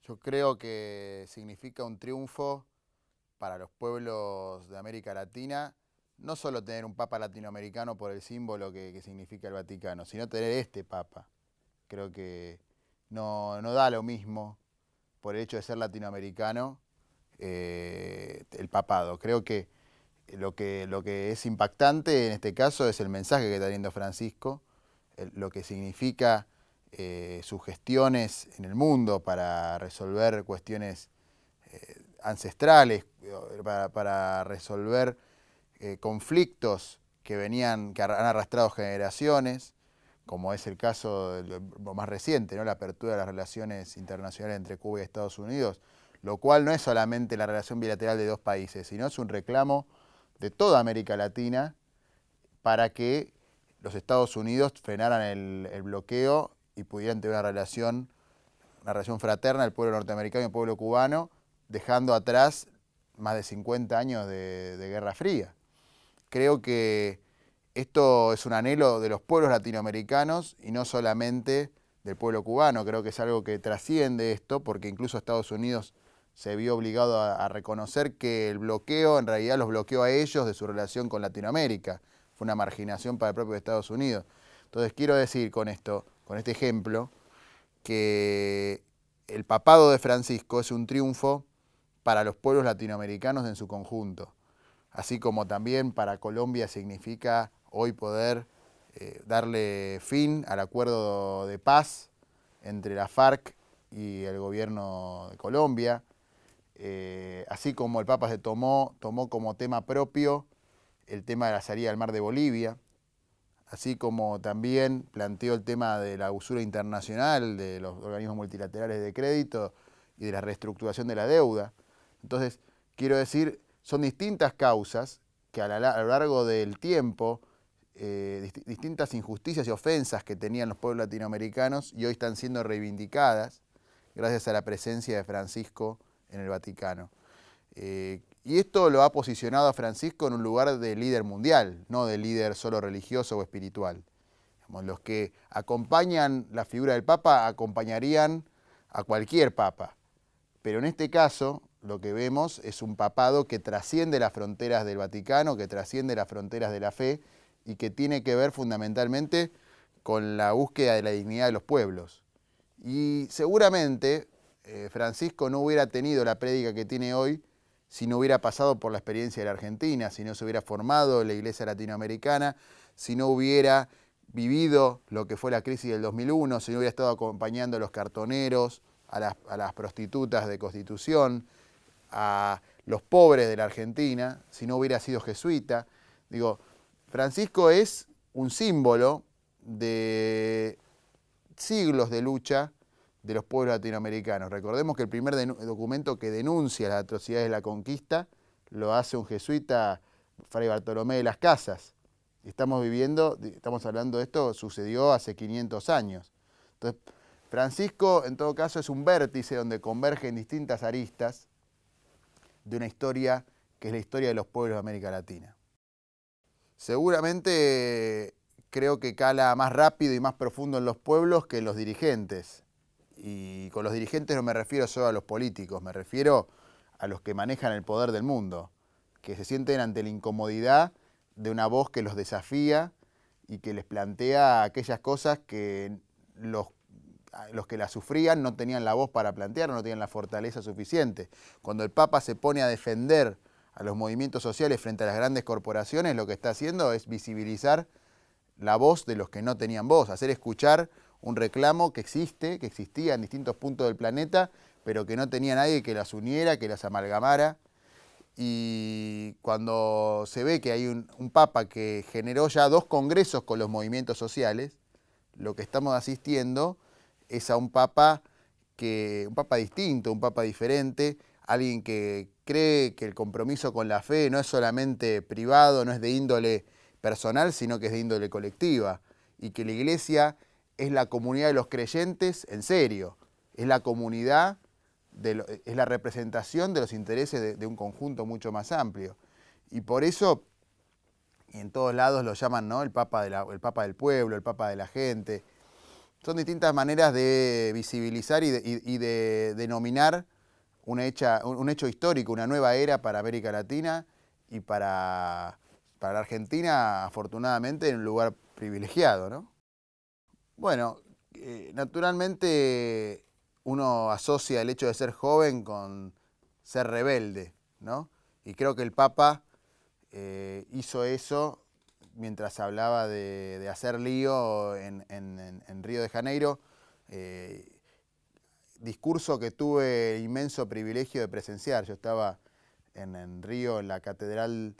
Yo creo que significa un triunfo para los pueblos de América Latina, no solo tener un papa latinoamericano por el símbolo que significa el Vaticano, sino tener este papa. Creo que no da lo mismo por el hecho de ser latinoamericano el papado. Creo que lo que es impactante en este caso es el mensaje que está dando Francisco, lo que significa sus gestiones en el mundo para resolver cuestiones ancestrales, para resolver conflictos que han arrastrado generaciones, como es el caso lo más reciente, ¿no? La apertura de las relaciones internacionales entre Cuba y Estados Unidos, lo cual no es solamente la relación bilateral de dos países, sino es un reclamo de toda América Latina para que los Estados Unidos frenaran el bloqueo y pudieran tener una relación fraterna, el pueblo norteamericano y el pueblo cubano, dejando atrás más de 50 años de Guerra Fría. Creo que esto es un anhelo de los pueblos latinoamericanos y no solamente del pueblo cubano. Creo que es algo que trasciende esto, porque incluso Estados Unidos se vio obligado a reconocer que el bloqueo en realidad los bloqueó a ellos de su relación con Latinoamérica. Fue una marginación para el propio Estados Unidos. Entonces quiero decir con esto, con este ejemplo, que el papado de Francisco es un triunfo para los pueblos latinoamericanos en su conjunto, así como también para Colombia significa hoy poder darle fin al acuerdo de paz entre la FARC y el gobierno de Colombia, así como el Papa tomó como tema propio el tema de la salida al mar de Bolivia, así como también planteó el tema de la usura internacional, de los organismos multilaterales de crédito y de la reestructuración de la deuda. Entonces, quiero decir, son distintas causas que a lo largo del tiempo, distintas injusticias y ofensas que tenían los pueblos latinoamericanos y hoy están siendo reivindicadas gracias a la presencia de Francisco en el Vaticano. Y esto lo ha posicionado a Francisco en un lugar de líder mundial, no de líder solo religioso o espiritual. Los que acompañan la figura del Papa acompañarían a cualquier Papa, pero en este caso lo que vemos es un papado que trasciende las fronteras del Vaticano, que trasciende las fronteras de la fe y que tiene que ver fundamentalmente con la búsqueda de la dignidad de los pueblos. Y seguramente Francisco no hubiera tenido la prédica que tiene hoy si no hubiera pasado por la experiencia de la Argentina, si no se hubiera formado en la iglesia latinoamericana, si no hubiera vivido lo que fue la crisis del 2001, si no hubiera estado acompañando a los cartoneros, a las prostitutas de Constitución, a los pobres de la Argentina, si no hubiera sido jesuita. Digo, Francisco es un símbolo de siglos de lucha de los pueblos latinoamericanos. Recordemos que el primer documento que denuncia las atrocidades de la conquista lo hace un jesuita, Fray Bartolomé de las Casas. Estamos hablando de esto, sucedió hace 500 años. Entonces, Francisco, en todo caso, es un vértice donde convergen distintas aristas de una historia que es la historia de los pueblos de América Latina. Seguramente creo que cala más rápido y más profundo en los pueblos que en los dirigentes. Y con los dirigentes no me refiero solo a los políticos, me refiero a los que manejan el poder del mundo, que se sienten ante la incomodidad de una voz que los desafía y que les plantea aquellas cosas que los que la sufrían no tenían la voz para plantear, no tenían la fortaleza suficiente. Cuando el Papa se pone a defender a los movimientos sociales frente a las grandes corporaciones, lo que está haciendo es visibilizar la voz de los que no tenían voz, hacer escuchar un reclamo que existía en distintos puntos del planeta, pero que no tenía nadie que las uniera, que las amalgamara. Y cuando se ve que hay un Papa que generó ya 2 congresos con los movimientos sociales, lo que estamos asistiendo es a un Papa distinto, un Papa diferente, alguien que cree que el compromiso con la fe no es solamente privado, no es de índole personal, sino que es de índole colectiva, y que la Iglesia es la comunidad de los creyentes en serio, es la comunidad, es la representación de los intereses de un conjunto mucho más amplio. Y por eso, y en todos lados lo llaman, ¿no?, el Papa del pueblo, el Papa de la gente. Son distintas maneras de visibilizar y de denominar un hecho histórico, una nueva era para América Latina y para la Argentina, afortunadamente, en un lugar privilegiado, ¿no? Bueno, naturalmente uno asocia el hecho de ser joven con ser rebelde, ¿no? Y creo que el Papa hizo eso mientras hablaba de hacer lío en Río de Janeiro, discurso que tuve el inmenso privilegio de presenciar. Yo estaba en Río, en la catedral,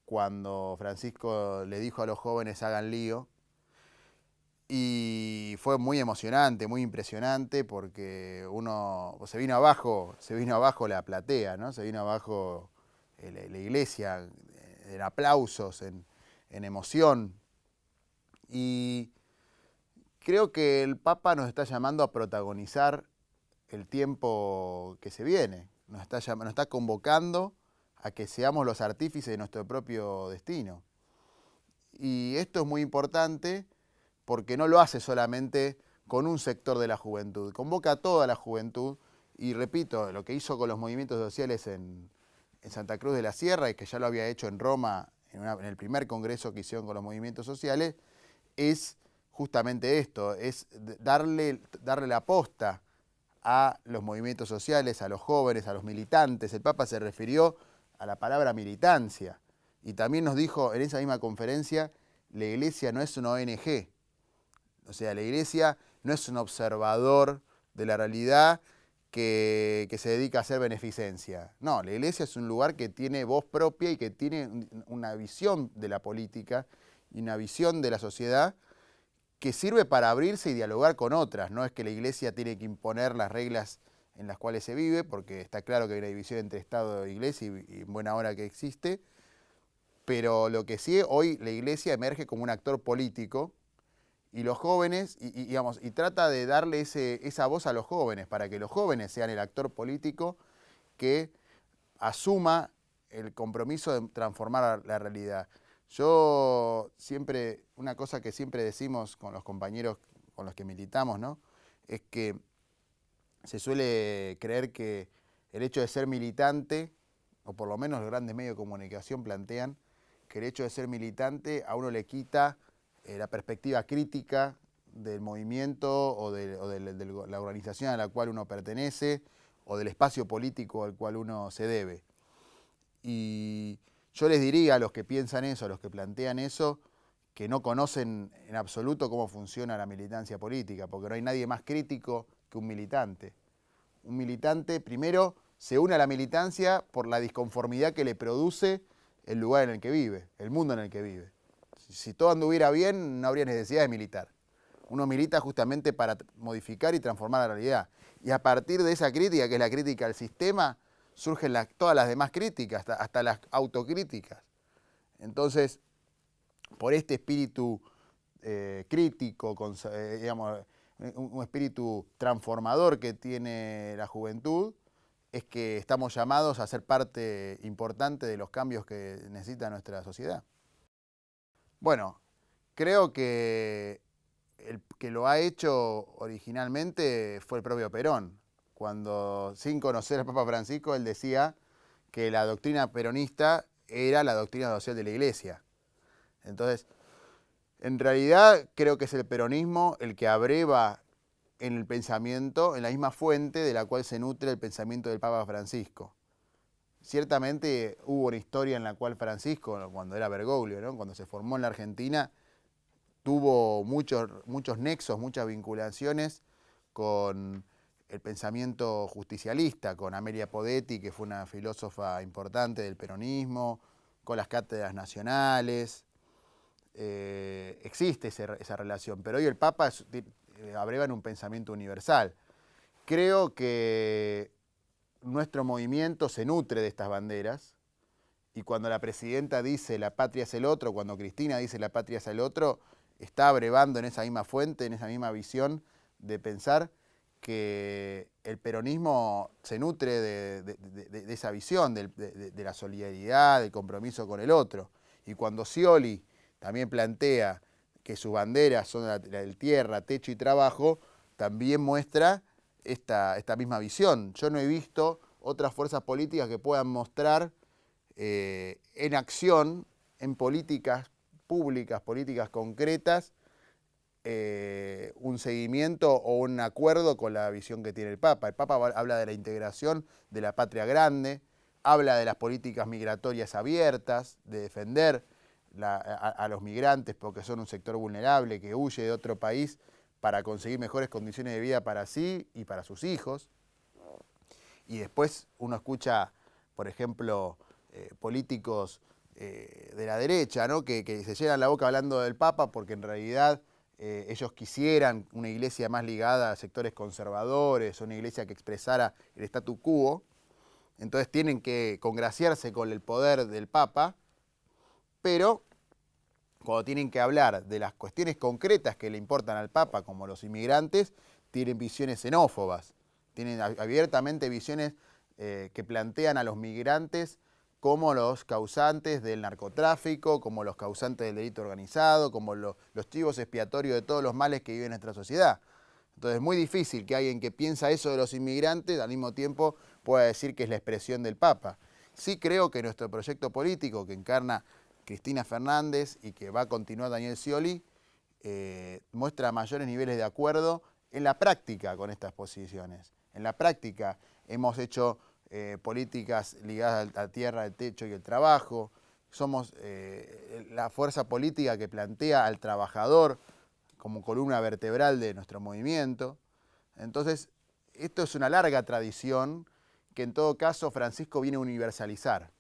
cuando Francisco le dijo a los jóvenes hagan lío, y fue muy emocionante, muy impresionante, porque uno se vino abajo la platea, ¿no? Se vino abajo la iglesia, en aplausos, en emoción. Y creo que el Papa nos está llamando a protagonizar el tiempo que se viene. Nos está convocando a que seamos los artífices de nuestro propio destino. Y esto es muy importante porque no lo hace solamente con un sector de la juventud, convoca a toda la juventud y repito, lo que hizo con los movimientos sociales en Santa Cruz de la Sierra y que ya lo había hecho en Roma en el primer congreso que hicieron con los movimientos sociales, es justamente esto, es darle la posta a los movimientos sociales, a los jóvenes, a los militantes. El Papa se refirió a la palabra militancia y también nos dijo en esa misma conferencia, la Iglesia no es una ONG, o sea, la Iglesia no es un observador de la realidad que se dedica a hacer beneficencia. No, la Iglesia es un lugar que tiene voz propia y que tiene una visión de la política y una visión de la sociedad que sirve para abrirse y dialogar con otras. No es que la Iglesia tiene que imponer las reglas en las cuales se vive, porque está claro que hay una división entre Estado e Iglesia y en buena hora que existe, pero lo que sí, hoy la Iglesia emerge como un actor político y los jóvenes, y trata de darle esa voz a los jóvenes, para que los jóvenes sean el actor político que asuma el compromiso de transformar la realidad. Yo siempre, una cosa que siempre decimos con los compañeros con los que militamos, ¿no? Es que se suele creer que el hecho de ser militante, o por lo menos los grandes medios de comunicación plantean, que el hecho de ser militante a uno le quita la perspectiva crítica del movimiento o de la organización a la cual uno pertenece o del espacio político al cual uno se debe. Y yo les diría a los que piensan eso, a los que plantean eso, que no conocen en absoluto cómo funciona la militancia política, porque no hay nadie más crítico que un militante. Un militante, primero, se une a la militancia por la disconformidad que le produce el lugar en el que vive, el mundo en el que vive. Si todo anduviera bien, no habría necesidad de militar. Uno milita justamente para modificar y transformar la realidad. Y a partir de esa crítica, que es la crítica al sistema, surgen todas las demás críticas, hasta las autocríticas. Entonces, por este espíritu crítico, digamos, un espíritu transformador que tiene la juventud, es que estamos llamados a ser parte importante de los cambios que necesita nuestra sociedad. Bueno, creo que el que lo ha hecho originalmente fue el propio Perón, cuando sin conocer al Papa Francisco él decía que la doctrina peronista era la doctrina social de la Iglesia. Entonces, en realidad creo que es el peronismo el que abreva en el pensamiento, en la misma fuente de la cual se nutre el pensamiento del Papa Francisco. Ciertamente hubo una historia en la cual Francisco, cuando era Bergoglio, ¿no? Cuando se formó en la Argentina, tuvo muchos nexos, muchas vinculaciones con el pensamiento justicialista, con Amelia Podetti, que fue una filósofa importante del peronismo, con las cátedras nacionales. Existe esa relación, pero hoy el Papa abreva en un pensamiento universal. Creo que nuestro movimiento se nutre de estas banderas y cuando la presidenta dice la patria es el otro, cuando Cristina dice la patria es el otro, está abrevando en esa misma fuente, en esa misma visión de pensar que el peronismo se nutre de esa visión, de la solidaridad, del compromiso con el otro. Y cuando Scioli también plantea que sus banderas son la del tierra, techo y trabajo, también muestra esta misma visión. Yo no he visto otras fuerzas políticas que puedan mostrar en acción, en políticas públicas, políticas concretas, un seguimiento o un acuerdo con la visión que tiene el Papa. El Papa habla de la integración de la patria grande, habla de las políticas migratorias abiertas, de defender a los migrantes porque son un sector vulnerable que huye de otro país para conseguir mejores condiciones de vida para sí y para sus hijos. Y después uno escucha, por ejemplo, políticos de la derecha, ¿no? que se llenan la boca hablando del Papa porque en realidad ellos quisieran una iglesia más ligada a sectores conservadores, una iglesia que expresara el statu quo. Entonces tienen que congraciarse con el poder del Papa, pero cuando tienen que hablar de las cuestiones concretas que le importan al Papa, como los inmigrantes, tienen visiones xenófobas, tienen abiertamente visiones que plantean a los migrantes como los causantes del narcotráfico, como los causantes del delito organizado, como los chivos expiatorios de todos los males que vive nuestra sociedad. Entonces es muy difícil que alguien que piensa eso de los inmigrantes al mismo tiempo pueda decir que es la expresión del Papa. Sí creo que nuestro proyecto político que encarna Cristina Fernández y que va a continuar Daniel Scioli muestra mayores niveles de acuerdo en la práctica con estas posiciones. En la práctica hemos hecho políticas ligadas a la tierra, al techo y el trabajo. Somos la fuerza política que plantea al trabajador como columna vertebral de nuestro movimiento. Entonces, esto es una larga tradición que en todo caso Francisco viene a universalizar.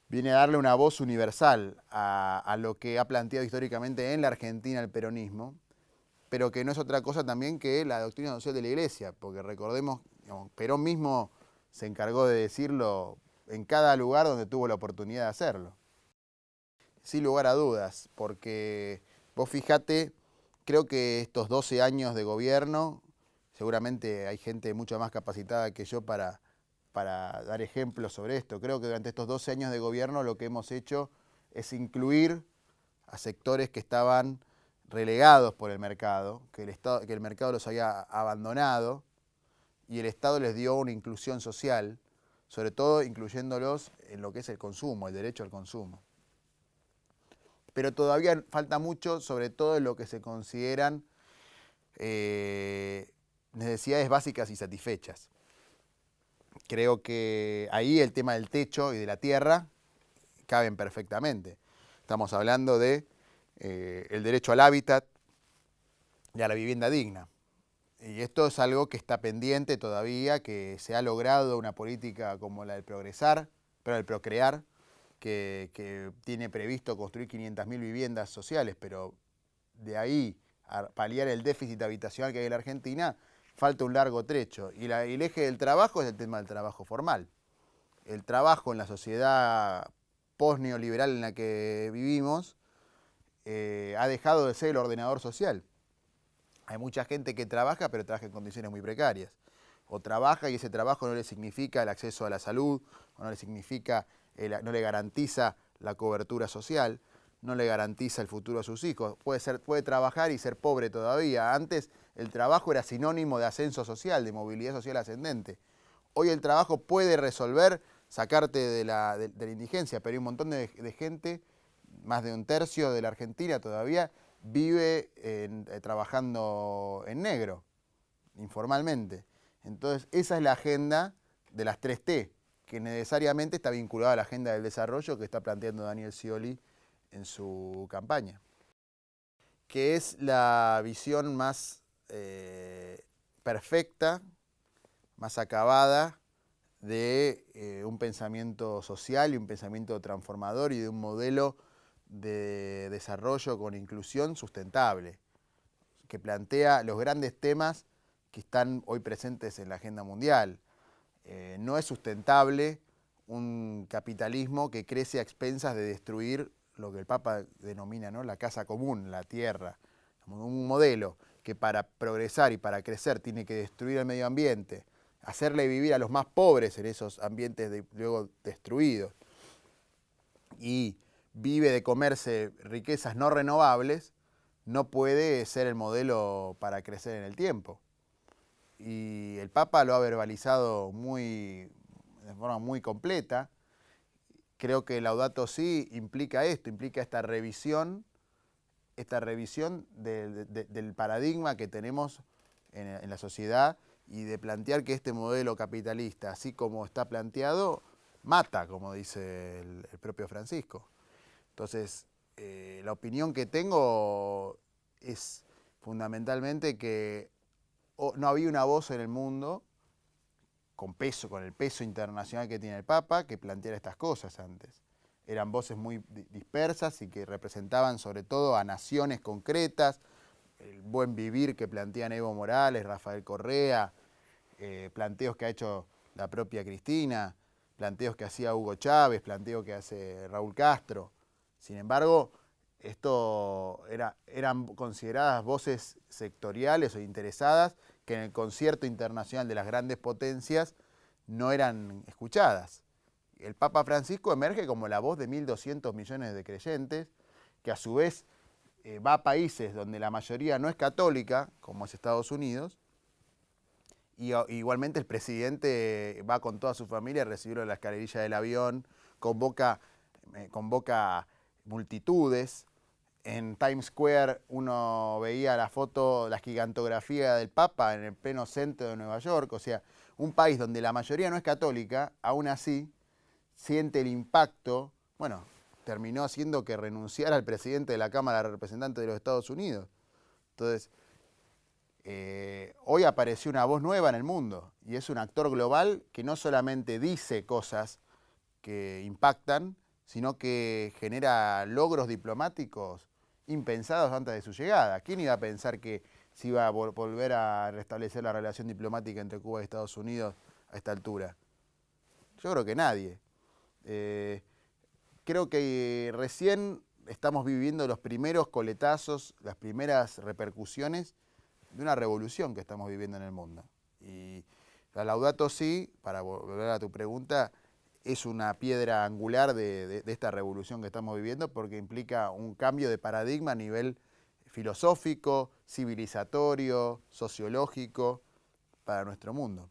Viene a darle una voz universal a lo que ha planteado históricamente en la Argentina el peronismo, pero que no es otra cosa también que la doctrina social de la Iglesia, porque recordemos, digamos, Perón mismo se encargó de decirlo en cada lugar donde tuvo la oportunidad de hacerlo. Sin lugar a dudas, porque vos fijate, creo que estos 12 años de gobierno, seguramente hay gente mucho más capacitada que yo para dar ejemplos sobre esto. Creo que durante estos 12 años de gobierno lo que hemos hecho es incluir a sectores que estaban relegados por el mercado, que el mercado los había abandonado y el Estado les dio una inclusión social, sobre todo incluyéndolos en lo que es el consumo, el derecho al consumo. Pero todavía falta mucho, sobre todo en lo que se consideran necesidades básicas y satisfechas. Creo que ahí el tema del techo y de la tierra caben perfectamente. Estamos hablando de el derecho al hábitat y a la vivienda digna. Y esto es algo que está pendiente todavía, que se ha logrado una política como la del progresar, pero el procrear, que tiene previsto construir 500.000 viviendas sociales, pero de ahí a paliar el déficit habitacional que hay en la Argentina, falta un largo trecho. Y el eje del trabajo es el tema del trabajo formal. El trabajo en la sociedad post-neoliberal en la que vivimos ha dejado de ser el ordenador social. Hay mucha gente que trabaja, pero trabaja en condiciones muy precarias. O trabaja y ese trabajo no le significa el acceso a la salud, o no le significa, no le garantiza la cobertura social, no le garantiza el futuro a sus hijos. Puede trabajar y ser pobre todavía. Antes el trabajo era sinónimo de ascenso social, de movilidad social ascendente. Hoy el trabajo puede resolver, sacarte de la indigencia, pero hay un montón de gente, más de un tercio de la Argentina todavía, vive trabajando en negro, informalmente. Entonces, esa es la agenda de las 3T, que necesariamente está vinculada a la agenda del desarrollo que está planteando Daniel Scioli en su campaña, que es la visión más perfecta, más acabada de un pensamiento social y un pensamiento transformador y de un modelo de desarrollo con inclusión sustentable, que plantea los grandes temas que están hoy presentes en la agenda mundial. No es sustentable un capitalismo que crece a expensas de destruir lo que el Papa denomina, ¿no?, la casa común, la tierra. Un modelo que para progresar y para crecer tiene que destruir el medio ambiente, hacerle vivir a los más pobres en esos ambientes luego destruidos y vive de comerse riquezas no renovables, no puede ser el modelo para crecer en el tiempo. Y el Papa lo ha verbalizado de forma muy completa. Creo que Laudato Si implica esto, implica esta revisión del paradigma que tenemos en la sociedad y de plantear que este modelo capitalista, así como está planteado, mata, como dice el propio Francisco. Entonces, la opinión que tengo es fundamentalmente que no había una voz en el mundo con el peso internacional que tiene el Papa, que planteara estas cosas antes. Eran voces muy dispersas y que representaban sobre todo a naciones concretas, el buen vivir que plantean Evo Morales, Rafael Correa, planteos que ha hecho la propia Cristina, planteos que hacía Hugo Chávez, planteos que hace Raúl Castro. Sin embargo, eran consideradas voces sectoriales o interesadas que en el concierto internacional de las grandes potencias no eran escuchadas. El Papa Francisco emerge como la voz de 1.200 millones de creyentes, que a su vez va a países donde la mayoría no es católica, como es Estados Unidos, y igualmente el presidente va con toda su familia a recibirlo en la escalerilla del avión, convoca multitudes. En Times Square uno veía la foto, la gigantografía del Papa en el pleno centro de Nueva York. O sea, un país donde la mayoría no es católica, aún así siente el impacto. Bueno, terminó haciendo que renunciara al presidente de la Cámara de Representantes de los Estados Unidos. Entonces, hoy apareció una voz nueva en el mundo y es un actor global que no solamente dice cosas que impactan, sino que genera logros diplomáticos impensados antes de su llegada. ¿Quién iba a pensar que se iba a volver a restablecer la relación diplomática entre Cuba y Estados Unidos a esta altura? Yo creo que nadie. Creo que recién estamos viviendo los primeros coletazos, las primeras repercusiones de una revolución que estamos viviendo en el mundo. Y la Laudato Si, para volver a tu pregunta, es una piedra angular de esta revolución que estamos viviendo porque implica un cambio de paradigma a nivel filosófico, civilizatorio, sociológico para nuestro mundo.